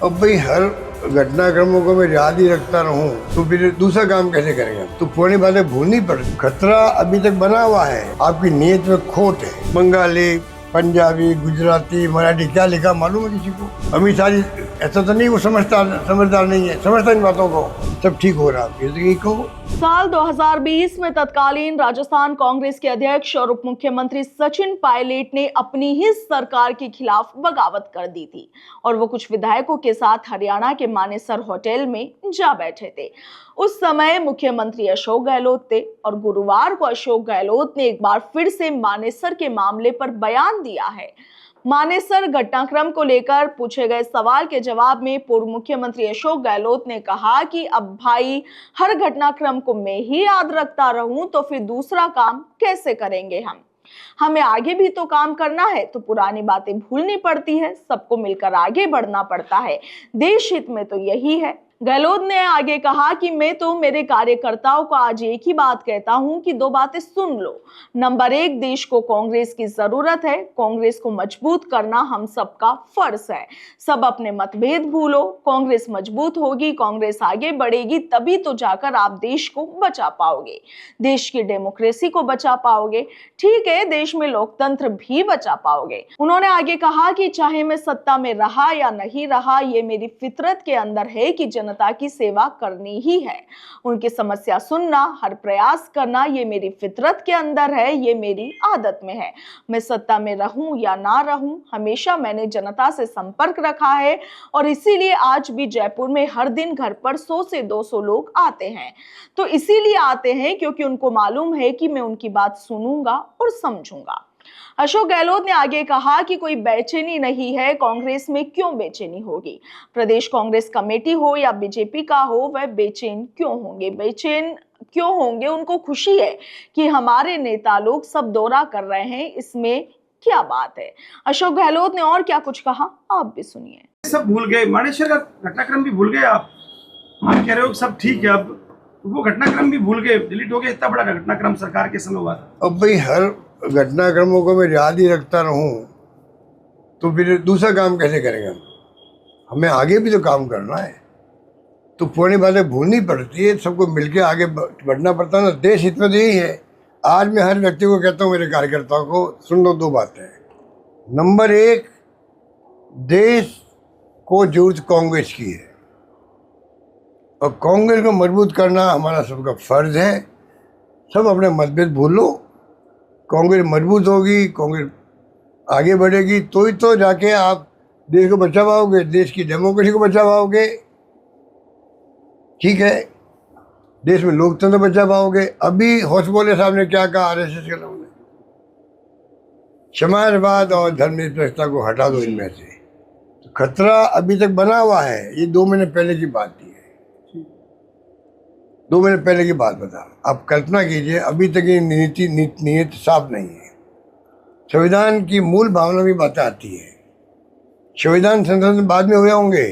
अब भाई हर घटनाक्रमों को मैं याद ही रखता रहूं तो फिर दूसरा काम कैसे करेंगे? तो पुरानी बातें भूलनी पड़ती। खतरा अभी तक बना हुआ है, आपकी नीयत में खोट है। बंगाली, पंजाबी, गुजराती, मराठी क्या लिखा मालूम है किसी को? अमित शाह ऐसा तो नहीं वो समझदार नहीं है, समझता इन बातों को। सब ठीक हो रहा है ये कहो। साल 2020 में तत्कालीन राजस्थान कांग्रेस के अध्यक्ष और उप मुख्यमंत्री सचिन पायलट ने अपनी ही सरकार के खिलाफ बगावत कर दी थी और वो कुछ विधायकों के साथ हरियाणा के मानेसर होटल में जा बैठे थे। उस समय मुख्यमंत्री अशोक गहलोत थे और गुरुवार को अशोक गहलोत ने एक बार फिर से मानेसर के मामले पर बयान दिया है। मानेसर घटनाक्रम को लेकर पूछे गए सवाल के जवाब में पूर्व मुख्यमंत्री अशोक गहलोत ने कहा कि अब भाई हर घटनाक्रम को मैं ही याद रखता रहूं तो फिर दूसरा काम कैसे करेंगे हमें आगे भी तो काम करना है, तो पुरानी बातें भूलनी पड़ती है, सबको मिलकर आगे बढ़ना पड़ता है। देश हित में तो यही है। गहलोत ने आगे कहा कि मैं तो मेरे कार्यकर्ताओं को आज एक ही बात कहता हूं कि दो बातें सुन लो। नंबर 1, देश को कांग्रेस की जरूरत है। कांग्रेस को मजबूत करना हम सबका फर्ज है। सब अपने मतभेद भूलो। कांग्रेस मजबूत होगी, कांग्रेस आगे बढ़ेगी, तभी तो जाकर आप देश को बचा पाओगे, देश की डेमोक्रेसी को बचा पाओगे। ठीक है, देश में लोकतंत्र भी बचा पाओगे। उन्होंने आगे कहा कि चाहे मैं सत्ता में रहा या नहीं रहा, ये मेरी फितरत के अंदर है कि जनता की सेवा करनी ही है। उनकी समस्या सुनना, हर प्रयास करना, ये मेरी फितरत के अंदर है, ये मेरी आदत में है। मैं सत्ता में रहूं या ना रहूं, हमेशा मैंने जनता से संपर्क रखा है और इसीलिए आज भी जयपुर में हर दिन घर पर 100 से 200 लोग आते हैं। तो इसीलिए आते हैं क्योंकि उनको मालूम है कि मैं उनकी बात सुनूंगा और समझूंगा। अशोक गहलोत ने आगे कहा कि कोई बेचैनी नहीं है, कांग्रेस में क्यों बेचैनी होगी? प्रदेश कांग्रेस कमेटी हो या बीजेपी का हो, वह बेचैन क्यों होंगे? बेचैन क्यों होंगे? उनको खुशी है कि हमारे नेता लोग सब दौरा कर रहे हैं, इसमें क्या बात है? अशोक गहलोत ने और क्या कुछ कहा, आप भी सुनिए। सब भूल गए, मानेसर का घटनाक्रम भी भूल गए। आप कह रहे हो सब ठीक है, अब वो घटनाक्रम भी भूल गए, डिलीट हो गया। इतना बड़ा घटनाक्रम सरकार के समय हुआ था। अब भाई हर घटनाक्रमों को मैं याद ही रखता रहूं तो फिर दूसरा काम कैसे करेंगे? हमें आगे भी तो काम करना है। तो पुरानी बातें भूलनी पड़ती है, सबको मिलके आगे बढ़ना पड़ता है ना। देश हित में तो यही है। आज मैं हर व्यक्ति को कहता हूँ, मेरे कार्यकर्ताओं को, सुन लो दो बातें। नंबर 1, देश को जरूरत कांग्रेस की है और कांग्रेस को मजबूत करना हमारा सबका फर्ज है। सब अपने मतभेद भूल लो। कांग्रेस मजबूत होगी, कांग्रेस आगे बढ़ेगी, तो ही तो जाके आप देश को बचा पाओगे, देश की डेमोक्रेसी को बचा पाओगे। ठीक है, देश में लोकतंत्र बचा पाओगे। अभी हौसबोले साहब ने क्या कहा आरएसएस के लोगों ने? समाजवाद और धर्मनिरपेक्षता को हटा दो इनमें से। तो खतरा अभी तक बना हुआ है। ये 2 महीने पहले की बात थी, 2 महीने पहले की बात बता। आप कल्पना कीजिए, अभी तक ये नीयत साफ नहीं है। संविधान की मूल भावना भी बातें आती है। संविधान संशोधन बाद में हुए होंगे,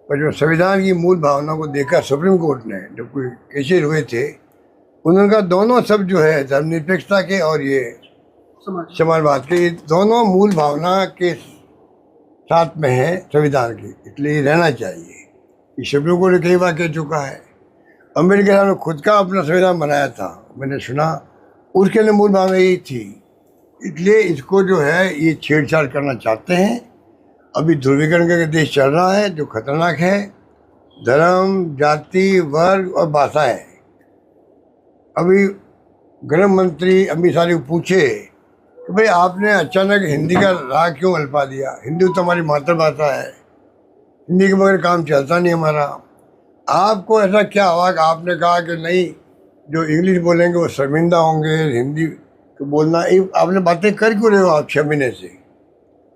पर जो संविधान की मूल भावना को देखा सुप्रीम कोर्ट ने, जब कोई केसेस हुए थे, उन्होंने कहा दोनों सब जो है धर्मनिरपेक्षता के और ये समाजवाद के, ये दोनों मूल भावना के साथ में है संविधान की, इसलिए रहना चाहिए। ये सुप्रीम कोर्ट ने कई बार कह चुका है। अम्बेडकर साहब ने खुद का अपना संविधान बनाया था, मैंने सुना, उसके लिए मूल भावना यही थी। इसलिए इसको जो है ये छेड़छाड़ करना चाहते हैं। अभी ध्रुवीकरण का देश चल रहा है जो खतरनाक है। धर्म, जाति, वर्ग और भाषाएं। अभी गृह मंत्री अमित शाह को पूछे कि भाई आपने अचानक हिंदी का राग क्यों अल्पा दिया? हिंदी तो हमारी मातृभाषा है, हिंदी के बगैर काम चलता नहीं हमारा। आपको ऐसा क्या हुआ कि आपने कहा कि नहीं, जो इंग्लिश बोलेंगे वो शर्मिंदा होंगे, हिंदी को बोलना? आपने बातें कर क्यों रहे हो आप 6 महीने से?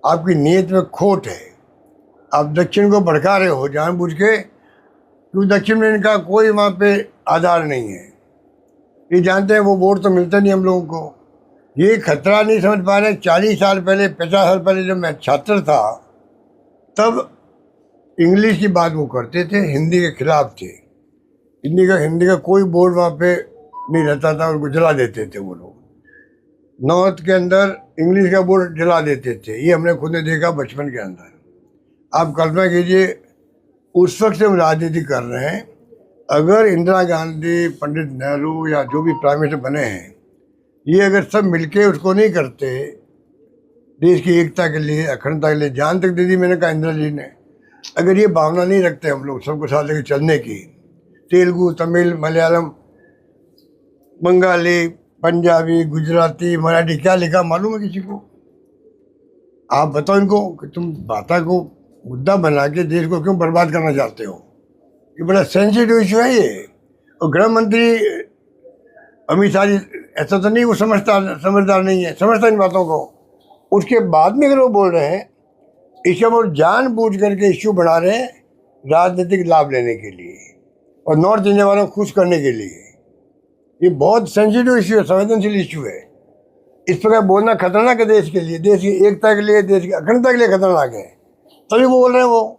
आपकी नीयत में खोट है। आप दक्षिण को भड़का रहे हो जानबूझ के, क्योंकि दक्षिण में इनका कोई वहाँ पे आधार नहीं है। ये जानते हैं वो वोट तो मिलता नहीं हम लोगों को। ये खतरा नहीं समझ पा रहे। 40 साल पहले, 50 साल पहले जब मैं छात्र था, तब इंग्लिश की बात वो करते थे, हिंदी के खिलाफ थे। हिंदी का कोई बोर्ड वहाँ पे नहीं रहता था, उनको जला देते थे वो लोग। नॉर्थ के अंदर इंग्लिश का बोर्ड जला देते थे, ये हमने खुद ने देखा बचपन के अंदर। आप कल्पना कीजिए, उस वक्त से हम राजनीति कर रहे हैं। अगर इंदिरा गांधी, पंडित नेहरू या जो भी प्राइम मिनिस्टर बने हैं, ये अगर सब मिलके उसको नहीं करते, देश की एकता के लिए, अखंडता के लिए जान तक दे दी, मैंने कहा इंदिरा जी ने, अगर ये भावना नहीं रखते हम लोग सबको साथ लेकर चलने की, तेलुगु, तमिल, मलयालम, बंगाली, पंजाबी, गुजराती, मराठी, क्या लिखा मालूम है किसी को? आप बताओ इनको कि तुम बाता को मुद्दा बना के देश को क्यों बर्बाद करना चाहते हो? ये बड़ा सेंसिटिव इशू है ये। और गृह मंत्री अमित शाह जी ऐसा तो नहीं वो समझदार नहीं है, समझता इन बातों को। उसके बाद में अगर वो बोल रहे हैं, इसका वो जानबूझ करके इश्यू बढ़ा रहे हैं राजनीतिक लाभ लेने के लिए और नॉर्थ इंडिया वालों को खुश करने के लिए। ये बहुत सेंसिटिव इशू है, संवेदनशील इशू है। इस प्रकार बोलना खतरनाक है देश के लिए, देश की एकता के लिए, देश की अखंडता के लिए खतरनाक है। तभी वो बोल रहे हैं वो।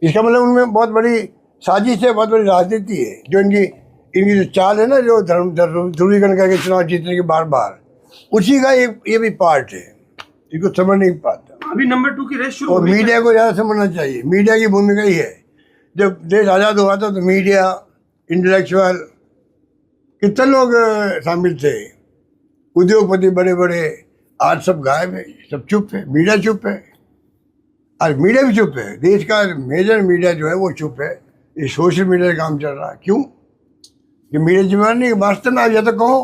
इसका मतलब उनमें बहुत बड़ी साजिश है, बहुत बड़ी राजनीति है। जो इनकी जो चाल है ना, जो ध्रुवीकरण करके चुनाव जीतने की बार बार, उसी का ये भी पार्ट है। इनको समझ नहीं पाता। अभी नंबर 2 की रेस शुरू और हो गई मीडिया को ज़्यादा समझना चाहिए। मीडिया की भूमिका ही है। जब देश आज़ाद हुआ था तो मीडिया, इंटेलेक्चुअल, कितने लोग शामिल थे, उद्योगपति बड़े बड़े, आज सब गायब है, सब चुप है, मीडिया चुप है। आज मीडिया भी चुप है। देश का मेजर मीडिया जो है वो चुप है। ये सोशल मीडिया का काम चल रहा है। क्यों? ये मीडिया जिम्मेदार नहीं। वास्तव में आप या तो कहो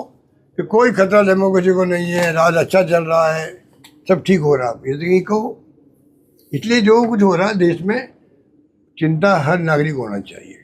कि कोई खतरा डेमोक्रेसी को नहीं है, राज अच्छा चल रहा है, सब ठीक हो रहा है, ये तो यही कहो। इसलिए जो कुछ हो रहा है देश में, चिंता हर नागरिक होना चाहिए।